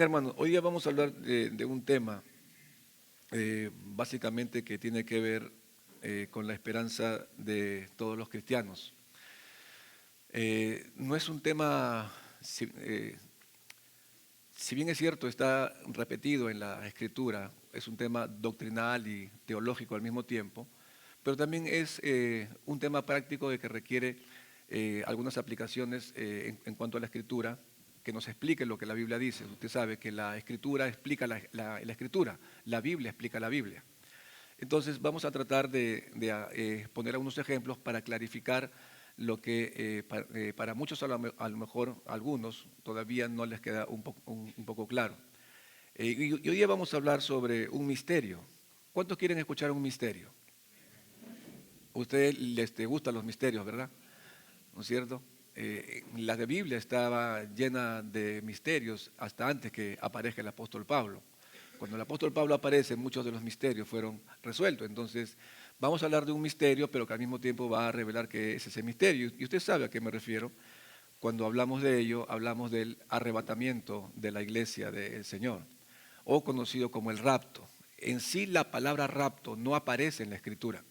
Bien, hermanos, hoy día vamos a hablar de un tema básicamente que tiene que ver con la esperanza de todos los cristianos. No es un tema, si bien es cierto, está repetido en la Escritura, es un tema doctrinal y teológico al mismo tiempo, pero también es un tema práctico de que requiere algunas aplicaciones en cuanto a la Escritura, que nos explique lo que la Biblia dice. Usted sabe que la Escritura explica la Escritura, la Biblia explica la Biblia. Entonces vamos a tratar de poner algunos ejemplos para clarificar lo que para muchos, a lo mejor algunos, todavía no les queda un poco claro. Y hoy día vamos a hablar sobre un misterio. ¿Cuántos quieren escuchar un misterio? A ustedes les gustan los misterios, ¿verdad? ¿No es cierto? La Biblia estaba llena de misterios hasta antes que aparezca el apóstol Pablo. Cuando el apóstol Pablo aparece, muchos de los misterios fueron resueltos. Entonces, vamos a hablar de un misterio, pero que al mismo tiempo va a revelar qué es ese misterio. Y usted sabe a qué me refiero. Cuando hablamos de ello, hablamos del arrebatamiento de la iglesia del Señor, o conocido como el rapto. En sí, la palabra rapto no aparece en la Escritura,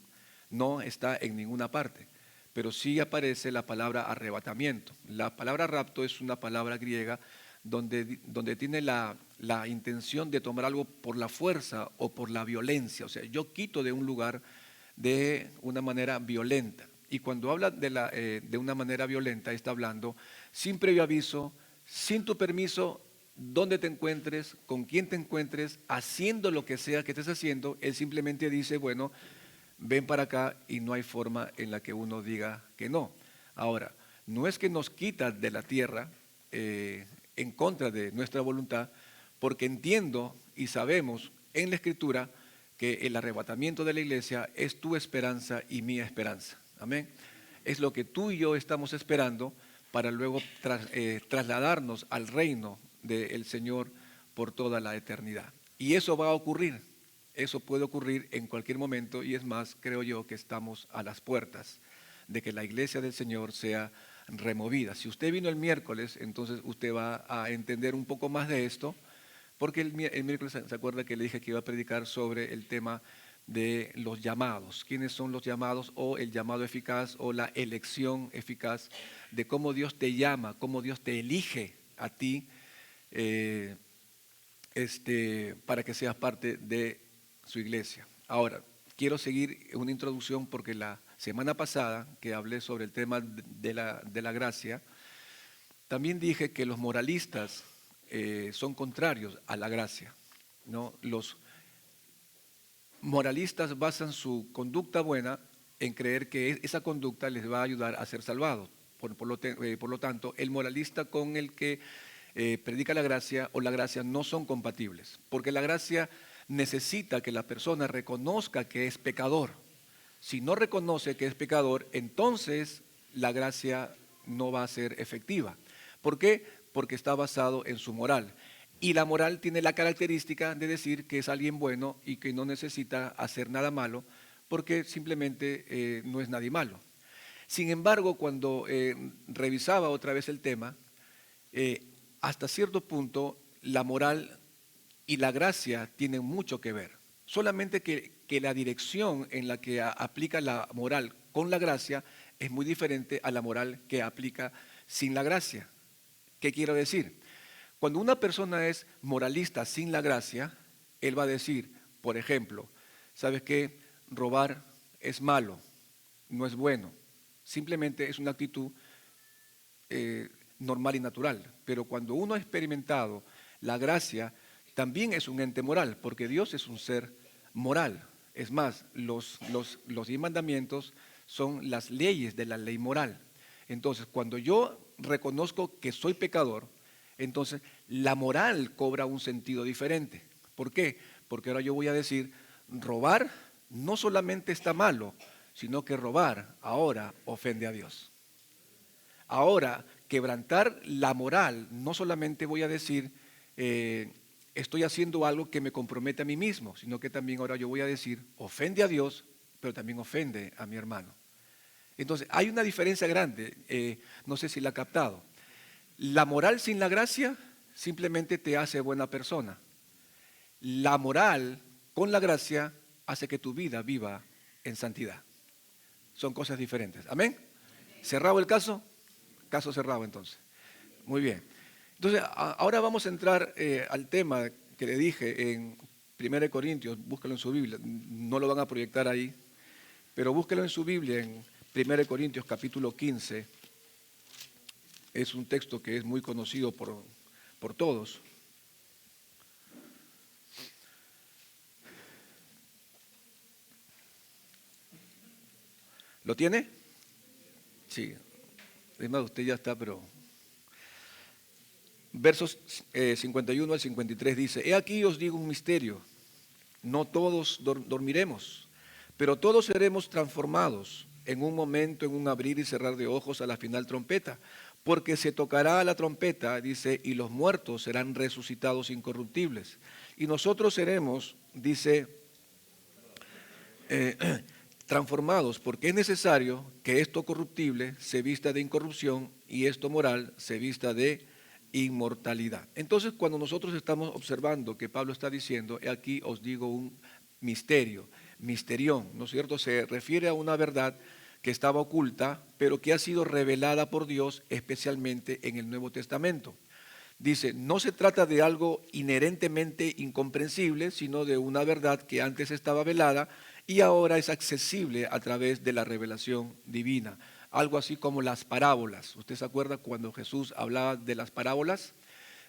no está en ninguna parte, pero sí aparece la palabra arrebatamiento. La palabra rapto es una palabra griega donde tiene la intención de tomar algo por la fuerza o por la violencia. O sea, yo quito de un lugar de una manera violenta. Y cuando habla de una manera violenta, está hablando sin previo aviso, sin tu permiso, donde te encuentres, con quién te encuentres, haciendo lo que sea que estés haciendo. Él simplemente dice, bueno, ven para acá, y no hay forma en la que uno diga que no. Ahora, no es que nos quita de la tierra en contra de nuestra voluntad, porque entiendo y sabemos en la Escritura que el arrebatamiento de la iglesia es tu esperanza y mi esperanza. Amén. Es lo que tú y yo estamos esperando para luego trasladarnos al reino del Señor por toda la eternidad. Y eso va a ocurrir. Eso puede ocurrir en cualquier momento, y es más, creo yo que estamos a las puertas de que la iglesia del Señor sea removida. Si usted vino el miércoles, entonces usted va a entender un poco más de esto, porque el miércoles se acuerda que le dije que iba a predicar sobre el tema de los llamados. ¿Quiénes son los llamados, o el llamado eficaz, o la elección eficaz, de cómo Dios te llama, cómo Dios te elige a ti para que seas parte de su iglesia? Ahora, quiero seguir una introducción porque la semana pasada que hablé sobre el tema de la gracia, también dije que los moralistas son contrarios a la gracia, ¿no? Los moralistas basan su conducta buena en creer que esa conducta les va a ayudar a ser salvados. Por lo tanto, el moralista con el que predica la gracia o la gracia no son compatibles, porque la gracia necesita que la persona reconozca que es pecador. Si no reconoce que es pecador, entonces la gracia no va a ser efectiva. ¿Por qué? Porque está basado en su moral. Y la moral tiene la característica de decir que es alguien bueno y que no necesita hacer nada malo, porque simplemente no es nadie malo. Sin embargo, cuando revisaba otra vez el tema, hasta cierto punto la moral y la gracia tienen mucho que ver. Solamente que la dirección en la que aplica la moral con la gracia es muy diferente a la moral que aplica sin la gracia. ¿Qué quiero decir? Cuando una persona es moralista sin la gracia, él va a decir, por ejemplo, ¿sabes qué? Robar es malo, no es bueno. Simplemente es una actitud normal y natural. Pero cuando uno ha experimentado la gracia, también es un ente moral, porque Dios es un ser moral. Es más, los 10 mandamientos son las leyes de la ley moral. Entonces, cuando yo reconozco que soy pecador, entonces la moral cobra un sentido diferente. ¿Por qué? Porque ahora yo voy a decir, robar no solamente está malo, sino que robar ahora ofende a Dios. Ahora, quebrantar la moral, no solamente voy a decir, estoy haciendo algo que me compromete a mí mismo, sino que también ahora yo voy a decir, ofende a Dios, pero también ofende a mi hermano. Entonces, hay una diferencia grande, no sé si la ha captado. La moral sin la gracia simplemente te hace buena persona. La moral con la gracia hace que tu vida viva en santidad. Son cosas diferentes. ¿Amén? ¿Cerrado el caso? Caso cerrado entonces. Muy bien. Entonces, ahora vamos a entrar al tema que le dije en 1 Corintios, búscalo en su Biblia, no lo van a proyectar ahí, pero búsquelo en su Biblia en 1 Corintios capítulo 15. Es un texto que es muy conocido por todos. ¿Lo tiene? Sí. Es más, usted ya está, pero... Versos 51 al 53 dice, He aquí os digo un misterio, no todos dormiremos, pero todos seremos transformados en un momento, en un abrir y cerrar de ojos a la final trompeta, porque se tocará la trompeta, dice, y los muertos serán resucitados incorruptibles. Y nosotros seremos, dice, transformados, porque es necesario que esto corruptible se vista de incorrupción y esto moral se vista de inmortalidad. Entonces, cuando nosotros estamos observando que Pablo está diciendo, aquí os digo un misterio, misterión, ¿no es cierto? Se refiere a una verdad que estaba oculta, pero que ha sido revelada por Dios, especialmente en el Nuevo Testamento. Dice, no se trata de algo inherentemente incomprensible, sino de una verdad que antes estaba velada y ahora es accesible a través de la revelación divina. Algo así como las parábolas. ¿Usted se acuerda cuando Jesús hablaba de las parábolas?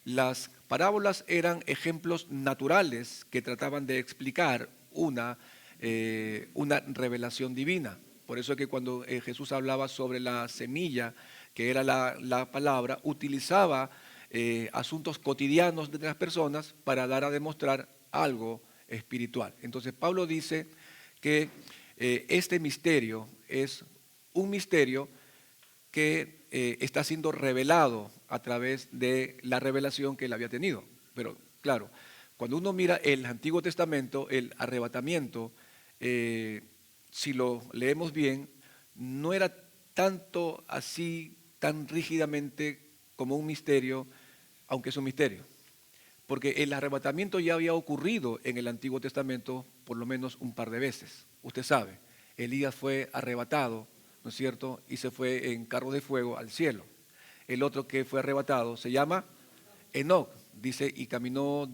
Las parábolas eran ejemplos naturales que trataban de explicar una revelación divina. Por eso es que cuando Jesús hablaba sobre la semilla, que era la palabra, utilizaba asuntos cotidianos de las personas para dar a demostrar algo espiritual. Entonces Pablo dice que este misterio es un misterio que está siendo revelado a través de la revelación que él había tenido. Pero claro, cuando uno mira el Antiguo Testamento, el arrebatamiento, si lo leemos bien, no era tanto así, tan rígidamente como un misterio, aunque es un misterio. Porque el arrebatamiento ya había ocurrido en el Antiguo Testamento por lo menos un par de veces. Usted sabe, Elías fue arrebatado, ¿no es cierto? Y se fue en carro de fuego al cielo. El otro que fue arrebatado se llama Enoc. Dice, y caminó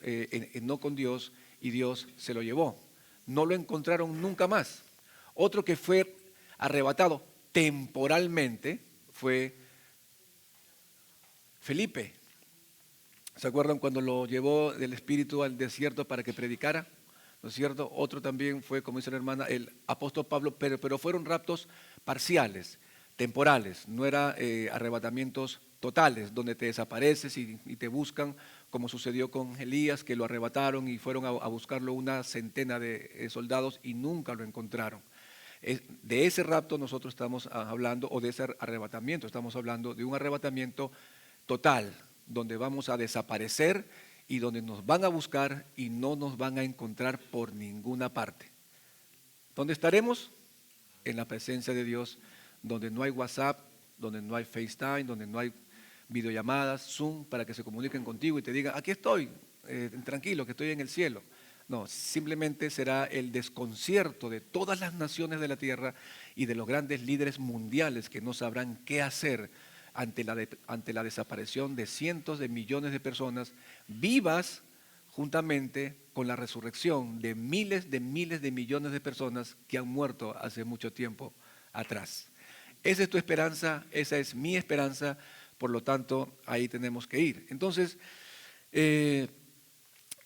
Enoc con Dios y Dios se lo llevó. No lo encontraron nunca más. Otro que fue arrebatado temporalmente fue Felipe. ¿Se acuerdan cuando lo llevó del Espíritu al desierto para que predicara? ¿No es cierto? Otro también fue, como dice la hermana, el apóstol Pablo, pero fueron raptos parciales, temporales, no eran arrebatamientos totales, donde te desapareces y te buscan, como sucedió con Elías, que lo arrebataron y fueron a buscarlo una centena de soldados y nunca lo encontraron. De ese rapto nosotros estamos hablando, o de ese arrebatamiento, estamos hablando de un arrebatamiento total, donde vamos a desaparecer y donde nos van a buscar y no nos van a encontrar por ninguna parte. ¿Dónde estaremos? En la presencia de Dios, donde no hay WhatsApp, donde no hay FaceTime, donde no hay videollamadas, Zoom, para que se comuniquen contigo y te digan, aquí estoy, tranquilo, que estoy en el cielo. No, simplemente será el desconcierto de todas las naciones de la tierra y de los grandes líderes mundiales que no sabrán qué hacer ante la desaparición de cientos de millones de personas vivas juntamente con la resurrección de miles de millones de personas que han muerto hace mucho tiempo atrás. Esa es tu esperanza, esa es mi esperanza, por lo tanto ahí tenemos que ir. Entonces,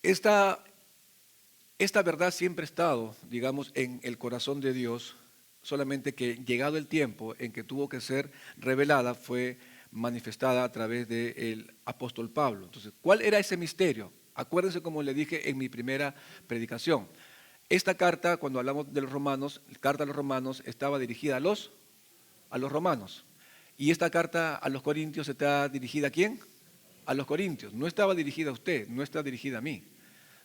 esta verdad siempre ha estado, digamos, en el corazón de Dios, solamente que llegado el tiempo en que tuvo que ser revelada, fue manifestada a través del apóstol Pablo. Entonces, ¿cuál era ese misterio? Acuérdense, como le dije en mi primera predicación. Esta carta, cuando hablamos de los romanos, la carta a los romanos estaba dirigida a los romanos. Y esta carta a los corintios está dirigida ¿a quién? A los corintios. No estaba dirigida a usted, no está dirigida a mí.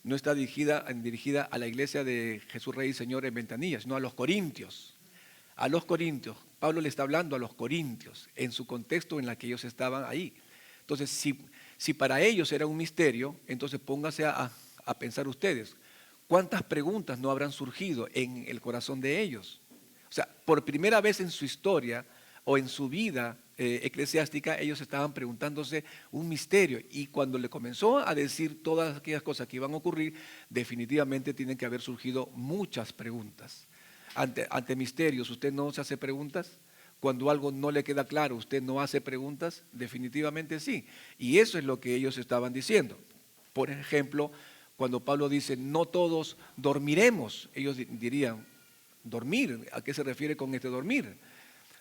No está dirigida a la iglesia de Jesús Rey y Señor en Ventanilla, sino a los corintios. A los corintios. Pablo le está hablando a los corintios en su contexto en el que ellos estaban ahí. Entonces, Si para ellos era un misterio, entonces póngase a pensar ustedes, ¿cuántas preguntas no habrán surgido en el corazón de ellos? O sea, por primera vez en su historia o en su vida eclesiástica, ellos estaban preguntándose un misterio. Y cuando le comenzó a decir todas aquellas cosas que iban a ocurrir, definitivamente tienen que haber surgido muchas preguntas. Ante misterios, ¿usted no se hace preguntas? Cuando algo no le queda claro, ¿usted no hace preguntas? Definitivamente sí. Y eso es lo que ellos estaban diciendo. Por ejemplo, cuando Pablo dice, no todos dormiremos, ellos dirían, ¿dormir? ¿A qué se refiere con este dormir?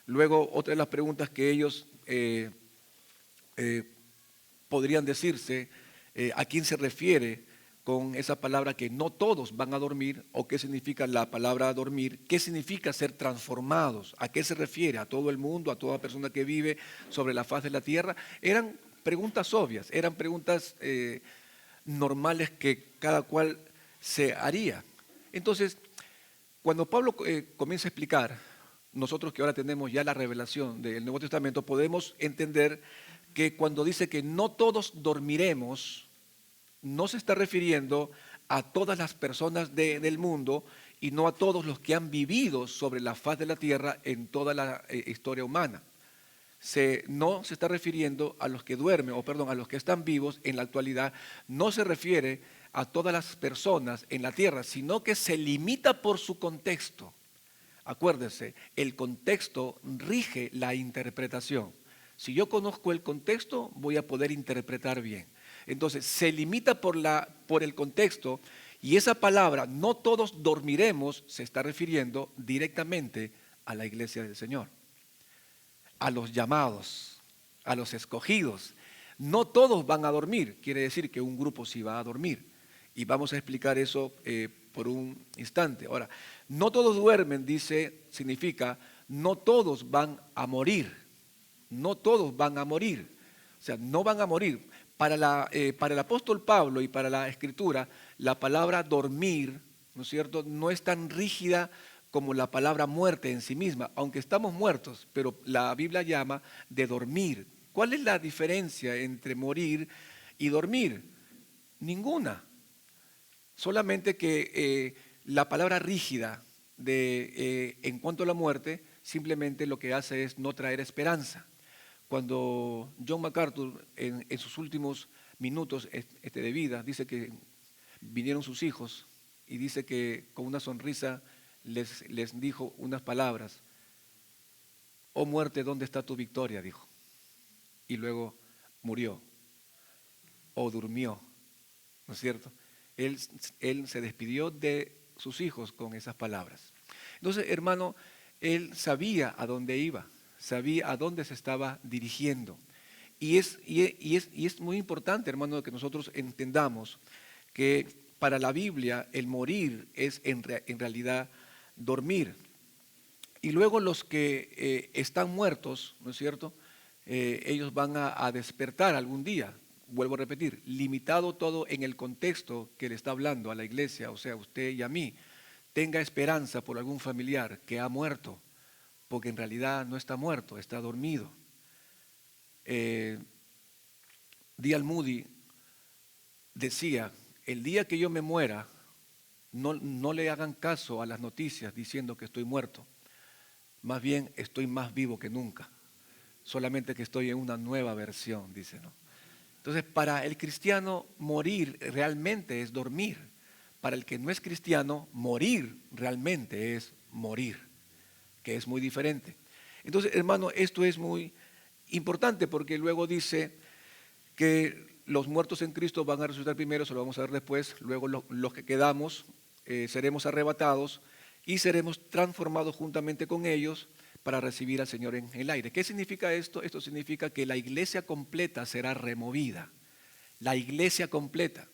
Luego, otra de las preguntas que ellos podrían decirse, ¿a quién se refiere con esa palabra que no todos van a dormir? ¿O qué significa la palabra dormir? ¿Qué significa ser transformados? ¿A qué se refiere? ¿A todo el mundo, a toda persona que vive sobre la faz de la tierra? Eran preguntas obvias, eran preguntas normales que cada cual se haría. Entonces, cuando Pablo comienza a explicar, nosotros que ahora tenemos ya la revelación del Nuevo Testamento, podemos entender que cuando dice que no todos dormiremos, no se está refiriendo a todas las personas del mundo y no a todos los que han vivido sobre la faz de la tierra en toda la historia humana. No se está refiriendo a los que duermen, a los que están vivos en la actualidad, no se refiere a todas las personas en la tierra, sino que se limita por su contexto. Acuérdense, el contexto rige la interpretación. Si yo conozco el contexto, voy a poder interpretar bien. Entonces, se limita por el contexto y esa palabra, no todos dormiremos, se está refiriendo directamente a la iglesia del Señor, a los llamados, a los escogidos. No todos van a dormir, quiere decir que un grupo sí va a dormir. Y vamos a explicar eso por un instante. Ahora, no todos duermen, significa, no todos van a morir. No todos van a morir. O sea, no van a morir. Para el apóstol Pablo y para la Escritura, la palabra dormir, ¿no es cierto?, no es tan rígida como la palabra muerte en sí misma, aunque estamos muertos, pero la Biblia llama de dormir. ¿Cuál es la diferencia entre morir y dormir? Ninguna. Solamente que la palabra rígida en cuanto a la muerte, simplemente lo que hace es no traer esperanza. Cuando John MacArthur en sus últimos minutos de vida dice que vinieron sus hijos y dice que con una sonrisa les dijo unas palabras: oh muerte, ¿dónde está tu victoria?, dijo. Y luego murió o durmió, ¿no es cierto? Él se despidió de sus hijos con esas palabras. Entonces, hermano, él sabía a dónde iba, sabía a dónde se estaba dirigiendo. Y es muy importante, hermano, que nosotros entendamos que para la Biblia el morir es en realidad dormir. Y luego los que están muertos, ¿no es cierto?, ellos van a despertar algún día. Vuelvo a repetir, limitado todo en el contexto que le está hablando a la iglesia, o sea, a usted y a mí. Tenga esperanza por algún familiar que ha muerto, porque en realidad no está muerto, está dormido. D.L. Moody decía: el día que yo me muera, no le hagan caso a las noticias diciendo que estoy muerto. Más bien estoy más vivo que nunca, solamente que estoy en una nueva versión, dice, ¿no? Entonces, para el cristiano, morir realmente es dormir. Para el que no es cristiano, morir realmente es morir, que es muy diferente. Entonces, hermano, esto es muy importante porque luego dice que los muertos en Cristo van a resucitar primero, eso lo vamos a ver después. Luego los que quedamos seremos arrebatados y seremos transformados juntamente con ellos para recibir al Señor en el aire. ¿Qué significa esto? Esto significa que la iglesia completa será removida. La iglesia completa.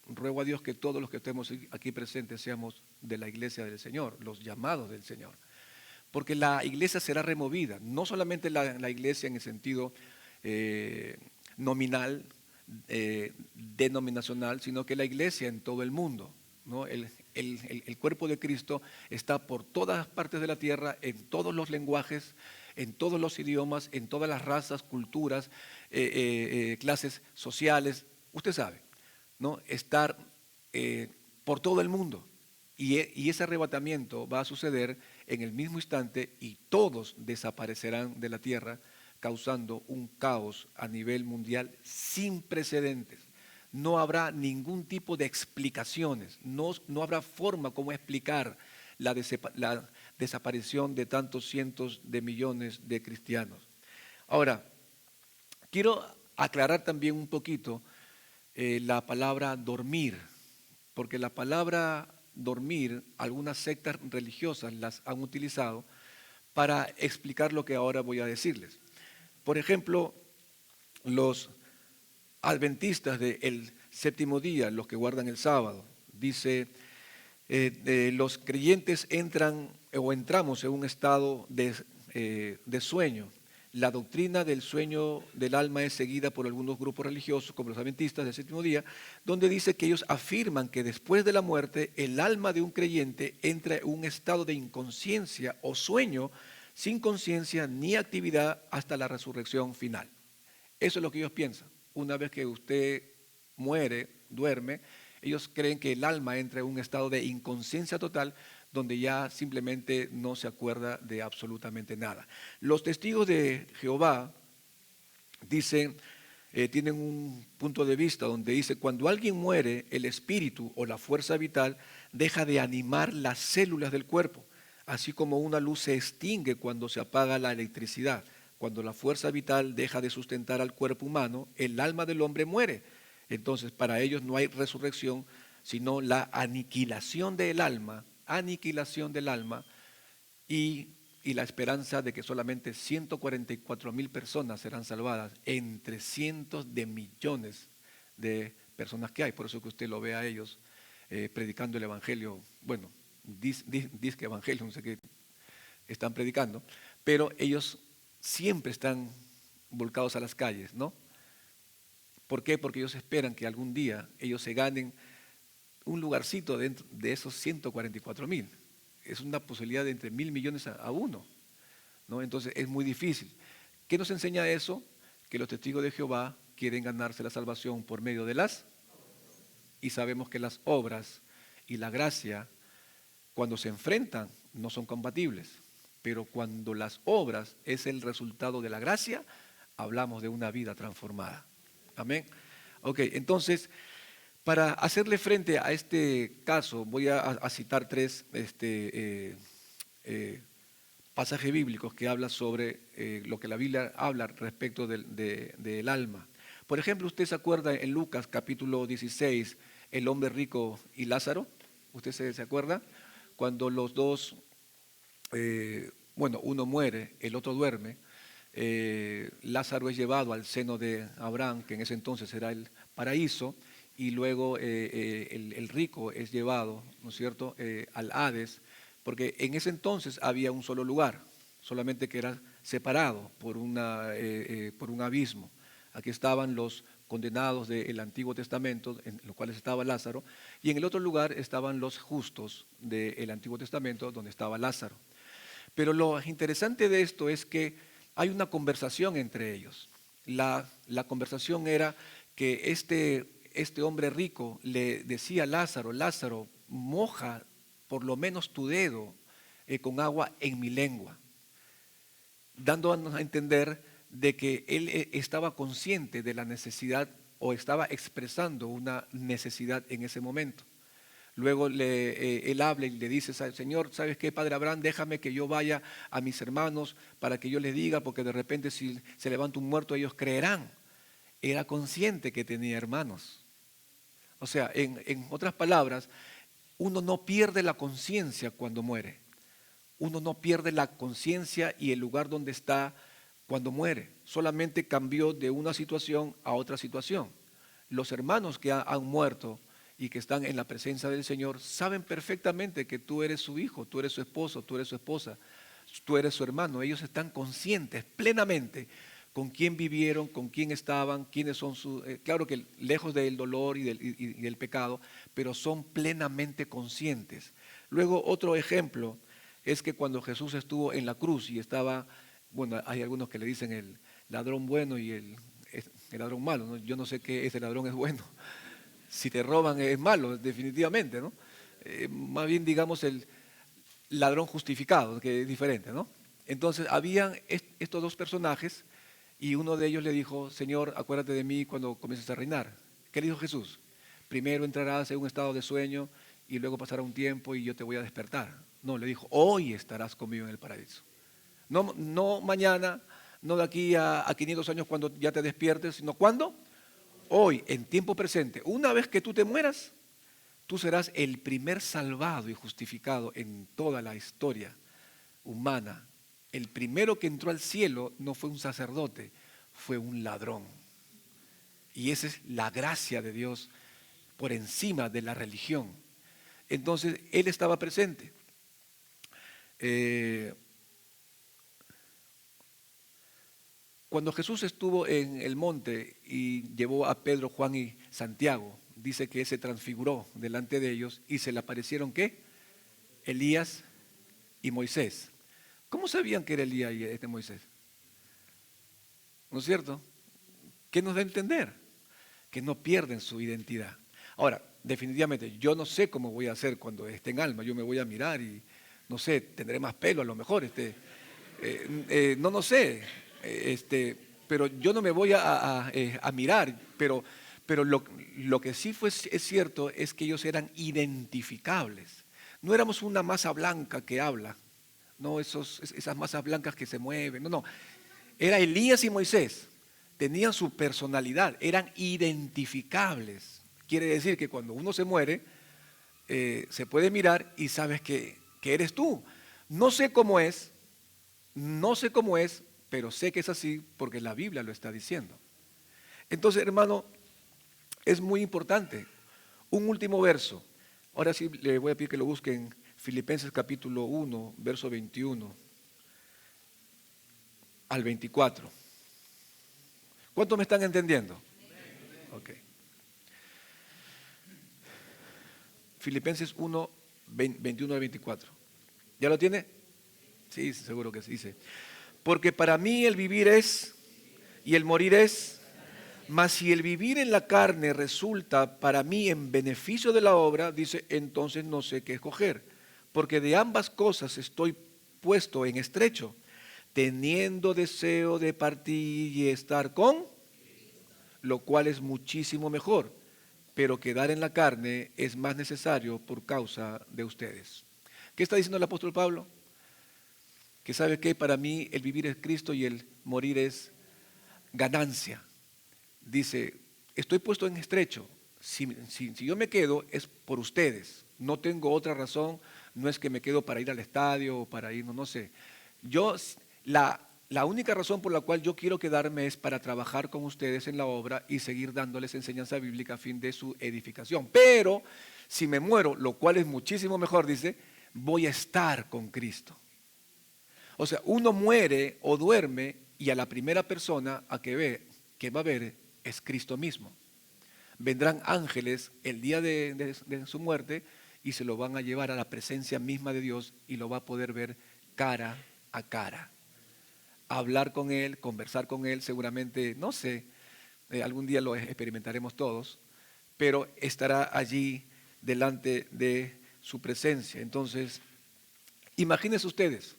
Ruego a Dios que todos los que estemos aquí presentes seamos de la iglesia del Señor, los llamados del Señor. Porque la iglesia será removida, no solamente la iglesia en el sentido nominal, denominacional, sino que la iglesia en todo el mundo, ¿no? El cuerpo de Cristo está por todas partes de la tierra, en todos los lenguajes, en todos los idiomas, en todas las razas, culturas, clases sociales, usted sabe, ¿no? Estar por todo el mundo. Y ese arrebatamiento va a suceder en el mismo instante y todos desaparecerán de la tierra, causando un caos a nivel mundial sin precedentes. No habrá ningún tipo de explicaciones, no habrá forma como explicar la desaparición de tantos cientos de millones de cristianos. Ahora, quiero aclarar también un poquito la palabra dormir, porque la palabra dormir, algunas sectas religiosas las han utilizado para explicar lo que ahora voy a decirles. Por ejemplo, los adventistas del séptimo día, los que guardan el sábado, dice, los creyentes entran o entramos en un estado de sueño. La doctrina del sueño del alma es seguida por algunos grupos religiosos, como los adventistas del séptimo día, donde dice que ellos afirman que después de la muerte el alma de un creyente entra en un estado de inconsciencia o sueño sin conciencia ni actividad hasta la resurrección final. Eso es lo que ellos piensan. Una vez que usted muere, duerme, ellos creen que el alma entra en un estado de inconsciencia total donde ya simplemente no se acuerda de absolutamente nada. Los testigos de Jehová dicen, tienen un punto de vista donde dice, cuando alguien muere, el espíritu o la fuerza vital deja de animar las células del cuerpo, así como una luz se extingue cuando se apaga la electricidad. Cuando la fuerza vital deja de sustentar al cuerpo humano, el alma del hombre muere. Entonces, para ellos no hay resurrección, sino la aniquilación del alma y la esperanza de que solamente 144,000 personas serán salvadas entre cientos de millones de personas que hay. Por eso que usted lo ve a ellos predicando el evangelio, bueno, dice que evangelio, no sé qué están predicando, pero ellos siempre están volcados a las calles, ¿no? ¿Por qué? Porque ellos esperan que algún día ellos se ganen un lugarcito dentro de esos 144,000. Es una posibilidad de entre 1.000 millones a uno, ¿no? Entonces es muy difícil. ¿Qué nos enseña eso? Que los testigos de Jehová quieren ganarse la salvación por medio de y sabemos que las obras y la gracia, cuando se enfrentan, no son compatibles. Pero cuando las obras es el resultado de la gracia, hablamos de una vida transformada. Amén. Ok, entonces, para hacerle frente a este caso, voy a citar tres pasajes bíblicos que hablan sobre lo que la Biblia habla respecto del alma. Por ejemplo, ¿usted se acuerda en Lucas capítulo 16, el hombre rico y Lázaro? ¿Usted se acuerda? Cuando los dos, uno muere, el otro duerme. Lázaro es llevado al seno de Abraham, que en ese entonces era el paraíso, y luego el rico es llevado, ¿no es cierto?, al Hades, porque en ese entonces había un solo lugar, solamente que era separado por un abismo. Aquí estaban los condenados del Antiguo Testamento, en los cuales estaba Lázaro, y en el otro lugar estaban los justos del Antiguo Testamento, donde estaba Lázaro. Pero lo interesante de esto es que hay una conversación entre ellos. La conversación era que este hombre rico le decía a Lázaro, Lázaro, moja por lo menos tu dedo con agua en mi lengua, dándonos a entender de que él estaba consciente de la necesidad o estaba expresando una necesidad en ese momento. Luego él habla y le dice, Señor, ¿sabes qué, Padre Abraham? Déjame que yo vaya a mis hermanos para que yo les diga, porque de repente si se levanta un muerto ellos creerán. Era consciente que tenía hermanos. O sea, en otras palabras, uno no pierde la conciencia cuando muere. Uno no pierde la conciencia y el lugar donde está cuando muere. Solamente cambió de una situación a otra situación. Los hermanos que han muerto y que están en la presencia del Señor saben perfectamente que tú eres su hijo, tú eres su esposo, tú eres su esposa, tú eres su hermano. Ellos están conscientes plenamente con quién vivieron, con quién estaban, quiénes son sus... claro que lejos del dolor y del pecado, pero son plenamente conscientes. Luego otro ejemplo es que cuando Jesús estuvo en la cruz y estaba bueno, hay algunos que le dicen el ladrón bueno y el ladrón malo, ¿no? Yo no sé qué ese ladrón es bueno. Si te roban es malo, definitivamente, ¿no? Más bien digamos el ladrón justificado, que es diferente, ¿no? Entonces habían estos dos personajes y uno de ellos le dijo, Señor, acuérdate de mí cuando comiences a reinar. ¿Qué le dijo Jesús? Primero entrarás en un estado de sueño y luego pasará un tiempo y yo te voy a despertar. No, le dijo, hoy estarás conmigo en el paraíso. No, no mañana, no de aquí a 500 años cuando ya te despiertes, sino ¿cuándo? Hoy, en tiempo presente. Una vez que tú te mueras, tú serás el primer salvado y justificado en toda la historia humana. El primero que entró al cielo no fue un sacerdote, fue un ladrón. Y esa es la gracia de Dios por encima de la religión. Entonces, él estaba presente. Cuando Jesús estuvo en el monte y llevó a Pedro, Juan y Santiago, dice que se transfiguró delante de ellos y se le aparecieron ¿qué? Elías y Moisés. ¿Cómo sabían que era Elías y Moisés? ¿No es cierto? ¿Qué nos da a entender? Que no pierden su identidad. Ahora, definitivamente, yo no sé cómo voy a hacer cuando esté en alma. Yo me voy a mirar y, no sé, tendré más pelo a lo mejor. No sé. Pero yo no me voy a mirar. Pero lo que sí es cierto es que ellos eran identificables. No éramos una masa blanca que habla. No, esas masas blancas que se mueven. No, no. Era Elías y Moisés. Tenían su personalidad, eran identificables. Quiere decir que cuando uno se muere, se puede mirar y sabes que eres tú. No sé cómo es, no sé cómo es, pero sé que es así porque la Biblia lo está diciendo. Entonces, hermano, es muy importante. Un último verso. Ahora sí le voy a pedir que lo busquen. Filipenses capítulo 1, verso 21 al 24. ¿Cuántos me están entendiendo? Ok. Filipenses 1, 21 al 24. ¿Ya lo tiene? Sí, seguro que sí. Dice, porque para mí el vivir es y el morir es, mas si el vivir en la carne resulta para mí en beneficio de la obra, dice, entonces no sé qué escoger, porque de ambas cosas estoy puesto en estrecho, teniendo deseo de partir y estar con, lo cual es muchísimo mejor, pero quedar en la carne es más necesario por causa de ustedes. ¿Qué está diciendo el apóstol Pablo? Que sabe que para mí el vivir es Cristo y el morir es ganancia. Dice, estoy puesto en estrecho. Si yo me quedo es por ustedes. No tengo otra razón. No es que me quedo para ir al estadio o para ir, no sé. Yo, la única razón por la cual yo quiero quedarme es para trabajar con ustedes en la obra y seguir dándoles enseñanza bíblica a fin de su edificación. Pero si me muero, lo cual es muchísimo mejor, dice, voy a estar con Cristo. O sea, uno muere o duerme y a la primera persona que va a ver es Cristo mismo. Vendrán ángeles el día de su muerte y se lo van a llevar a la presencia misma de Dios y lo va a poder ver cara a cara. Hablar con Él, conversar con Él, seguramente, no sé, algún día lo experimentaremos todos, pero estará allí delante de su presencia. Entonces, imagínense ustedes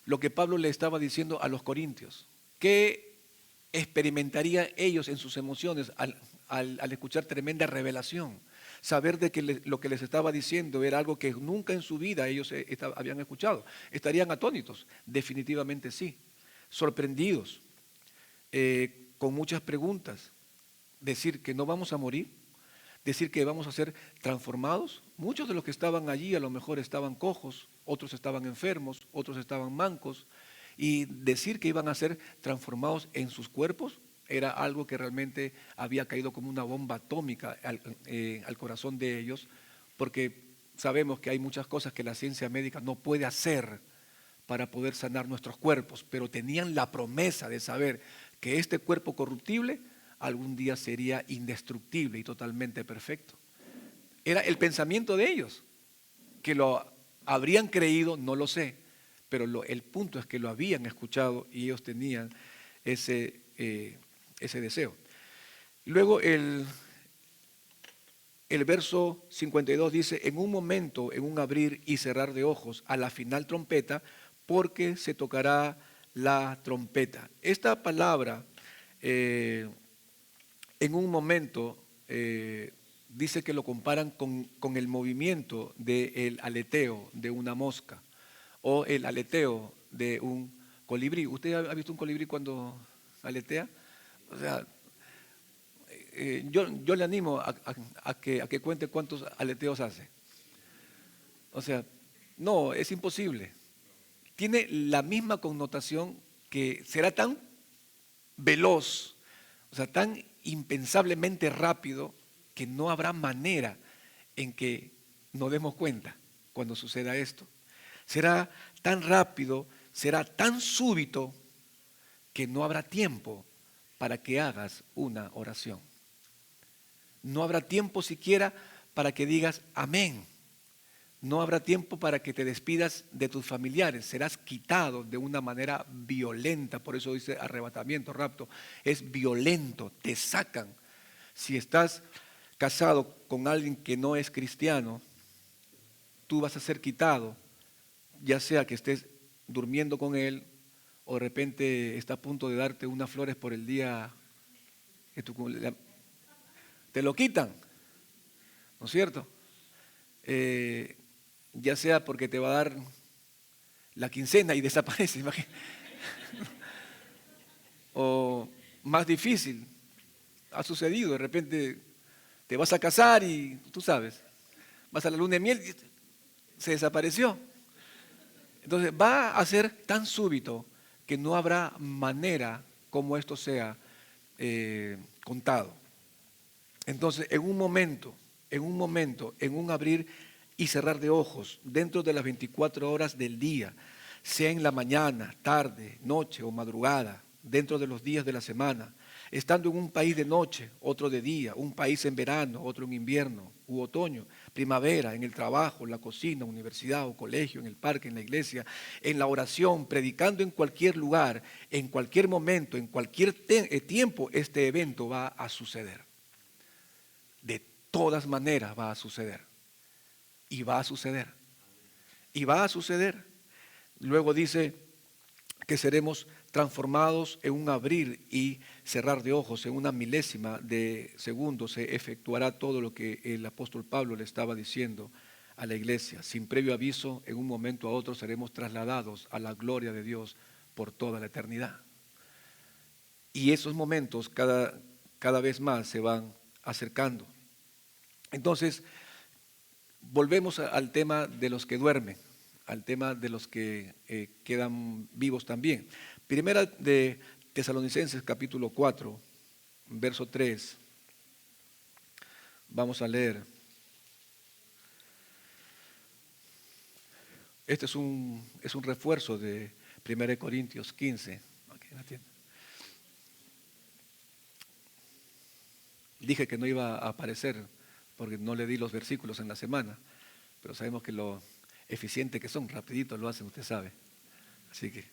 lo que Pablo le estaba diciendo a los corintios. ¿Qué experimentarían ellos en sus emociones al escuchar tremenda revelación? Saber de que lo que les estaba diciendo era algo que nunca en su vida ellos habían escuchado. ¿Estarían atónitos? Definitivamente sí. Sorprendidos, con muchas preguntas. Decir que no vamos a morir, decir que vamos a ser transformados. Muchos de los que estaban allí a lo mejor estaban cojos, otros estaban enfermos, otros estaban mancos, y decir que iban a ser transformados en sus cuerpos era algo que realmente había caído como una bomba atómica al corazón de ellos, porque sabemos que hay muchas cosas que la ciencia médica no puede hacer para poder sanar nuestros cuerpos, pero tenían la promesa de saber que este cuerpo corruptible algún día sería indestructible y totalmente perfecto. Era el pensamiento de ellos, que lo habrían creído, no lo sé, pero el punto es que lo habían escuchado y ellos tenían ese deseo. Luego el verso 52 dice, en un momento, en un abrir y cerrar de ojos, a la final trompeta, porque se tocará la trompeta. Esta palabra, en un momento, dice que lo comparan con el movimiento del aleteo de una mosca o el aleteo de un colibrí. ¿Usted ha visto un colibrí cuando aletea? O sea, yo le animo a que cuente cuántos aleteos hace. O sea, no, es imposible. Tiene la misma connotación que será tan veloz, o sea, tan impensablemente rápido que no habrá manera en que nos demos cuenta cuando suceda esto. Será tan rápido, será tan súbito que no habrá tiempo para que hagas una oración. No habrá tiempo siquiera para que digas amén. No habrá tiempo para que te despidas de tus familiares. Serás quitado de una manera violenta. Por eso dice arrebatamiento, rapto. Es violento, te sacan. Si estás casado con alguien que no es cristiano, tú vas a ser quitado, ya sea que estés durmiendo con él o de repente está a punto de darte unas flores por el día que te lo quitan, ¿no es cierto? Ya sea porque te va a dar la quincena y desaparece, imagínate. O más difícil, ha sucedido, de repente te vas a casar y tú sabes, vas a la luna de miel y se desapareció. Entonces va a ser tan súbito que no habrá manera como esto sea contado. Entonces, en un momento, en un abrir y cerrar de ojos, dentro de las 24 horas del día, sea en la mañana, tarde, noche o madrugada, dentro de los días de la semana, estando en un país de noche, otro de día, un país en verano, otro en invierno u otoño, primavera, en el trabajo, en la cocina, universidad o colegio, en el parque, en la iglesia, en la oración, predicando en cualquier lugar, en cualquier momento, en cualquier tiempo, este evento va a suceder. De todas maneras va a suceder. Y va a suceder. Y va a suceder. Luego dice que seremos transformados en un abrir y cerrar de ojos, en una milésima de segundo se efectuará todo lo que el apóstol Pablo le estaba diciendo a la iglesia. Sin previo aviso, en un momento a otro seremos trasladados a la gloria de Dios por toda la eternidad. Y esos momentos cada vez más se van acercando. Entonces, volvemos al tema de los que duermen, al tema de los que quedan vivos también. Primera de Tesalonicenses capítulo 4, verso 3. Vamos a leer. Este es un refuerzo de 1 Corintios 15. Dije que no iba a aparecer porque no le di los versículos en la semana, pero sabemos que lo eficiente que son, rapidito lo hacen, usted sabe. Así que,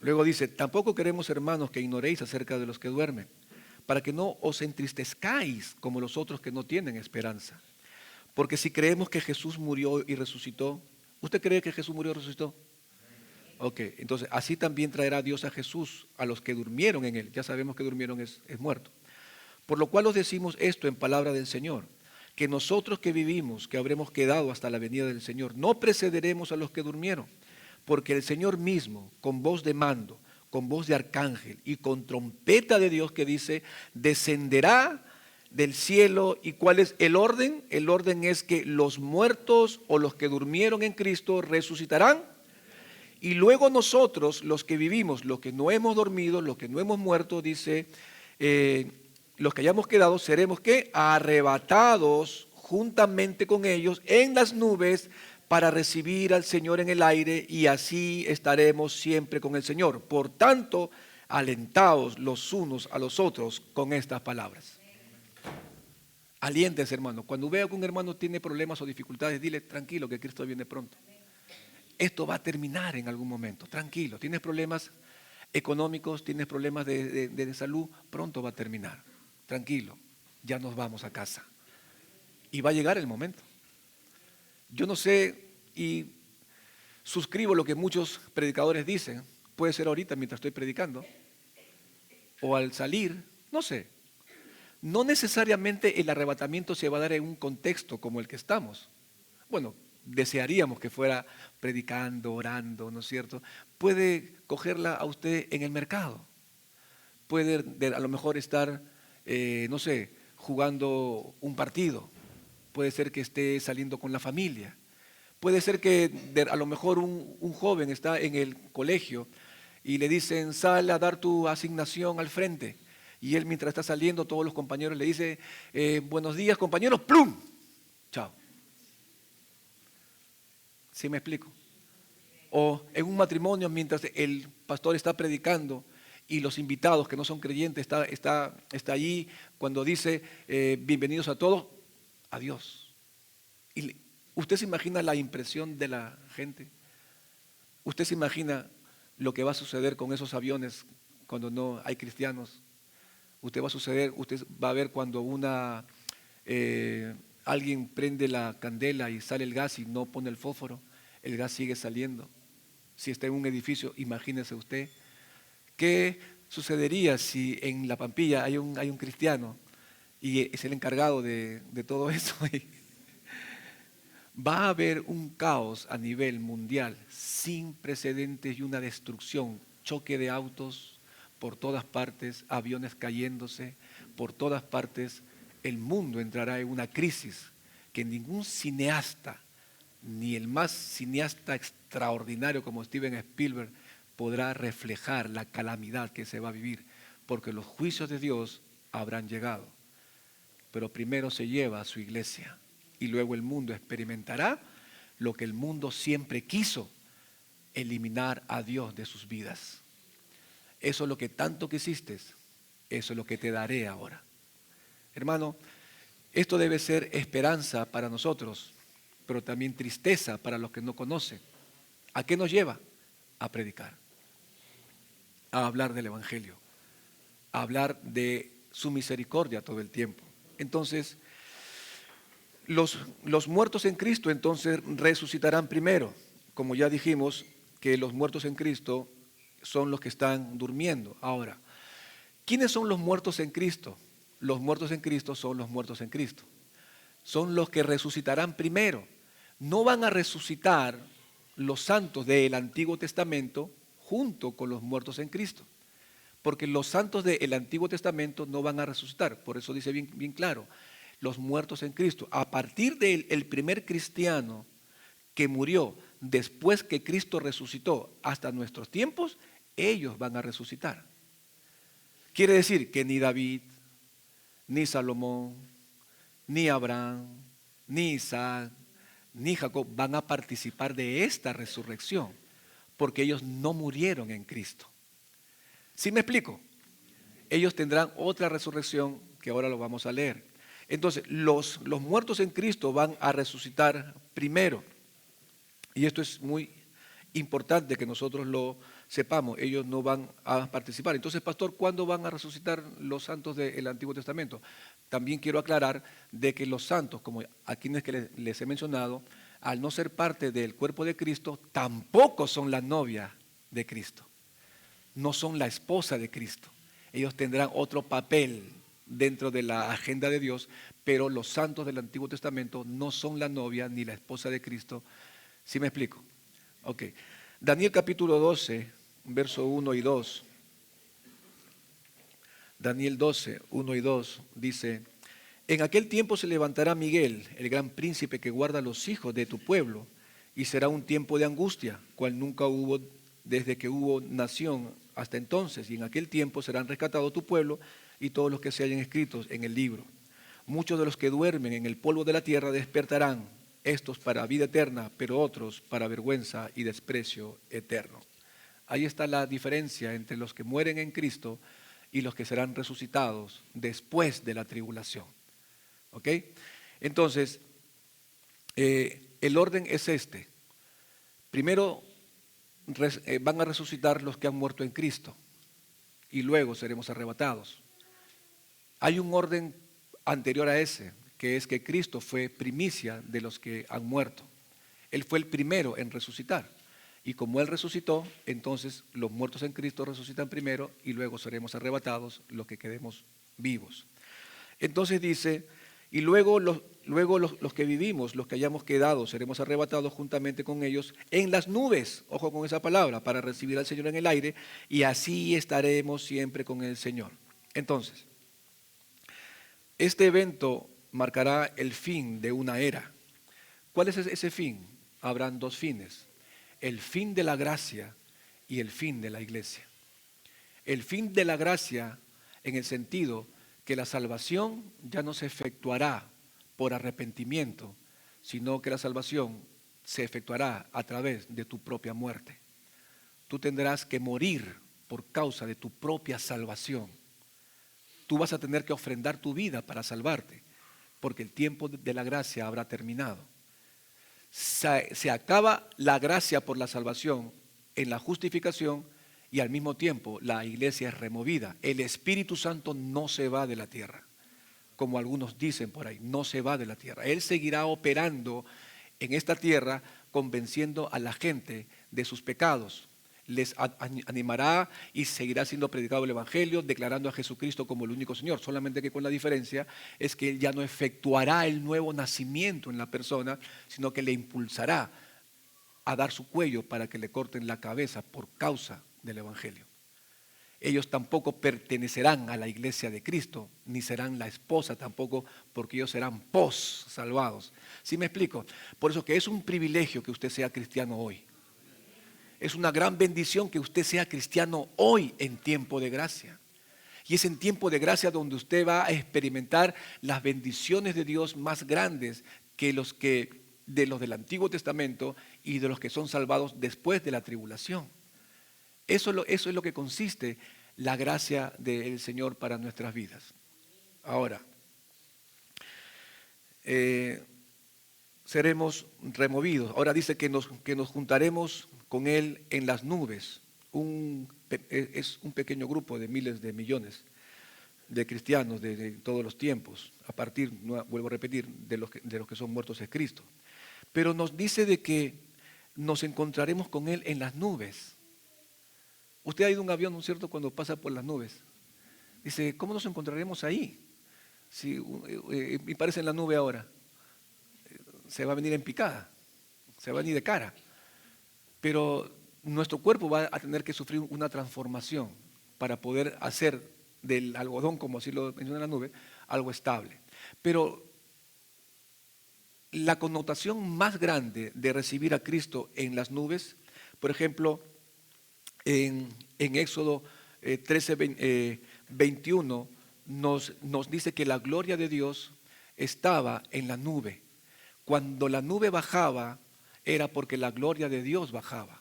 luego dice, tampoco queremos, hermanos, que ignoréis acerca de los que duermen, para que no os entristezcáis como los otros que no tienen esperanza. Porque si creemos que Jesús murió y resucitó, ¿usted cree que Jesús murió y resucitó? Ok, entonces así también traerá Dios a Jesús a los que durmieron en él. Ya sabemos que durmieron es muerto. Por lo cual os decimos esto en palabra del Señor, que nosotros que vivimos, que habremos quedado hasta la venida del Señor, no precederemos a los que durmieron, porque el Señor mismo, con voz de mando, con voz de arcángel y con trompeta de Dios que dice, descenderá del cielo. ¿Y cuál es el orden? El orden es que los muertos o los que durmieron en Cristo resucitarán. Y luego nosotros, los que vivimos, los que no hemos dormido, los que no hemos muerto, dice, los que hayamos quedado, seremos ¿qué? Arrebatados juntamente con ellos en las nubes para recibir al Señor en el aire, y así estaremos siempre con el Señor. Por tanto, alentaos los unos a los otros con estas palabras. Aliéntese, hermano. Cuando vea que un hermano tiene problemas o dificultades, dile tranquilo que Cristo viene pronto. Esto va a terminar en algún momento. Tranquilo, tienes problemas económicos, tienes problemas de salud, pronto va a terminar. Tranquilo, ya nos vamos a casa. Y va a llegar el momento. Yo no sé, y suscribo lo que muchos predicadores dicen, puede ser ahorita mientras estoy predicando, o al salir, no sé. No necesariamente el arrebatamiento se va a dar en un contexto como el que estamos. Bueno, desearíamos que fuera predicando, orando, ¿no es cierto? Puede cogerla a usted en el mercado. Puede a lo mejor estar, no sé, jugando un partido. Puede ser que esté saliendo con la familia. Puede ser que a lo mejor un joven está en el colegio y le dicen, sal a dar tu asignación al frente. Y él mientras está saliendo, todos los compañeros le dicen, buenos días compañeros, ¡plum! Chao. ¿Sí me explico? O en un matrimonio, mientras el pastor está predicando y los invitados que no son creyentes está allí cuando dice, bienvenidos a todos, adiós. Y ¿usted se imagina la impresión de la gente? ¿Usted se imagina lo que va a suceder con esos aviones cuando no hay cristianos? Usted va a ver cuando alguien prende la candela y sale el gas y no pone el fósforo, el gas sigue saliendo. Si está en un edificio, imagínese usted, ¿qué sucedería si en La Pampilla hay un cristiano y es el encargado de todo eso? Va a haber un caos a nivel mundial sin precedentes y una destrucción, choque de autos por todas partes, aviones cayéndose por todas partes. El mundo entrará en una crisis que ningún cineasta, ni el más cineasta extraordinario como Steven Spielberg, podrá reflejar la calamidad que se va a vivir, porque los juicios de Dios habrán llegado. Pero primero se lleva a su iglesia y luego el mundo experimentará lo que el mundo siempre quiso, eliminar a Dios de sus vidas. Eso es lo que tanto quisiste, eso es lo que te daré ahora. Hermano, esto debe ser esperanza para nosotros, pero también tristeza para los que no conocen. ¿A qué nos lleva? A predicar, a hablar del Evangelio, a hablar de su misericordia todo el tiempo. Entonces, los muertos en Cristo entonces resucitarán primero. Como ya dijimos, que los muertos en Cristo son los que están durmiendo. Ahora, ¿quiénes son los muertos en Cristo? Los muertos en Cristo son los muertos en Cristo. Son los que resucitarán primero. No van a resucitar los santos del Antiguo Testamento junto con los muertos en Cristo. Porque los santos del Antiguo Testamento no van a resucitar. Por eso dice bien claro, los muertos en Cristo. A partir del primer cristiano que murió después que Cristo resucitó hasta nuestros tiempos, ellos van a resucitar. Quiere decir que ni David, ni Salomón, ni Abraham, ni Isaac, ni Jacob van a participar de esta resurrección, porque ellos no murieron en Cristo. ¿Sí me explico? Ellos tendrán otra resurrección que ahora lo vamos a leer. Entonces, los muertos en Cristo van a resucitar primero. Y esto es muy importante que nosotros lo sepamos. Ellos no van a participar. Entonces, pastor, ¿cuándo van a resucitar los santos del Antiguo Testamento? También quiero aclarar de que los santos, como a quienes que les he mencionado, al no ser parte del cuerpo de Cristo, tampoco son la novia de Cristo. No son la esposa de Cristo. Ellos tendrán otro papel dentro de la agenda de Dios, pero los santos del Antiguo Testamento no son la novia ni la esposa de Cristo. ¿Sí me explico? Ok. Daniel capítulo 12, verso 1 y 2. Daniel 12, 1 y 2 dice, en aquel tiempo se levantará Miguel, el gran príncipe que guarda a los hijos de tu pueblo, y será un tiempo de angustia, cual nunca hubo desde que hubo nación hasta entonces, y en aquel tiempo serán rescatados tu pueblo y todos los que se hayan escritos en el libro. Muchos de los que duermen en el polvo de la tierra despertarán, estos para vida eterna, pero otros para vergüenza y desprecio eterno. Ahí está la diferencia entre los que mueren en Cristo y los que serán resucitados después de la tribulación. ¿Ok? Entonces, el orden es este. Primero van a resucitar los que han muerto en Cristo y luego seremos arrebatados. Hay un orden anterior a ese, que es que Cristo fue primicia de los que han muerto. Él fue el primero en resucitar. Y como Él resucitó, entonces los muertos en Cristo resucitan primero y luego seremos arrebatados los que quedemos vivos. Entonces dice, y luego los que vivimos, los que hayamos quedado, seremos arrebatados juntamente con ellos en las nubes, ojo con esa palabra, para recibir al Señor en el aire, y así estaremos siempre con el Señor. Entonces, este evento marcará el fin de una era. ¿Cuál es ese fin? Habrán dos fines: el fin de la gracia y el fin de la iglesia. El fin de la gracia en el sentido que la salvación ya no se efectuará por arrepentimiento, sino que la salvación se efectuará a través de tu propia muerte. Tú tendrás que morir por causa de tu propia salvación. Tú vas a tener que ofrendar tu vida para salvarte, porque el tiempo de la gracia habrá terminado. Se acaba la gracia por la salvación en la justificación y al mismo tiempo la iglesia es removida. El Espíritu Santo no se va de la tierra, como algunos dicen por ahí, no se va de la tierra. Él seguirá operando en esta tierra, convenciendo a la gente de sus pecados. Les animará y seguirá siendo predicado el Evangelio, declarando a Jesucristo como el único Señor, solamente que con la diferencia es que Él ya no efectuará el nuevo nacimiento en la persona, sino que le impulsará a dar su cuello para que le corten la cabeza por causa del Evangelio. Ellos tampoco pertenecerán a la iglesia de Cristo, ni serán la esposa tampoco, porque ellos serán salvados. ¿Sí me explico? Por eso que es un privilegio que usted sea cristiano hoy. Es una gran bendición que usted sea cristiano hoy en tiempo de gracia. Y es en tiempo de gracia donde usted va a experimentar las bendiciones de Dios más grandes que de los del Antiguo Testamento y de los que son salvados después de la tribulación. Eso es lo que consiste la gracia del Señor para nuestras vidas. Ahora, seremos removidos. Ahora dice que nos juntaremos con Él en las nubes. Es un pequeño grupo de miles de millones de cristianos de todos los tiempos, a partir, vuelvo a repetir, de los que son muertos en Cristo. Pero nos dice de que nos encontraremos con Él en las nubes. Usted ha ido en un avión, ¿no es cierto?, cuando pasa por las nubes. Dice, ¿cómo nos encontraremos ahí? Si me parece en la nube ahora. Se va a venir en picada, se va a venir de cara. Pero nuestro cuerpo va a tener que sufrir una transformación para poder hacer del algodón, como así lo menciona la nube, algo estable. Pero la connotación más grande de recibir a Cristo en las nubes, por ejemplo, en Éxodo 13, 21, nos dice que la gloria de Dios estaba en la nube. Cuando la nube bajaba, era porque la gloria de Dios bajaba.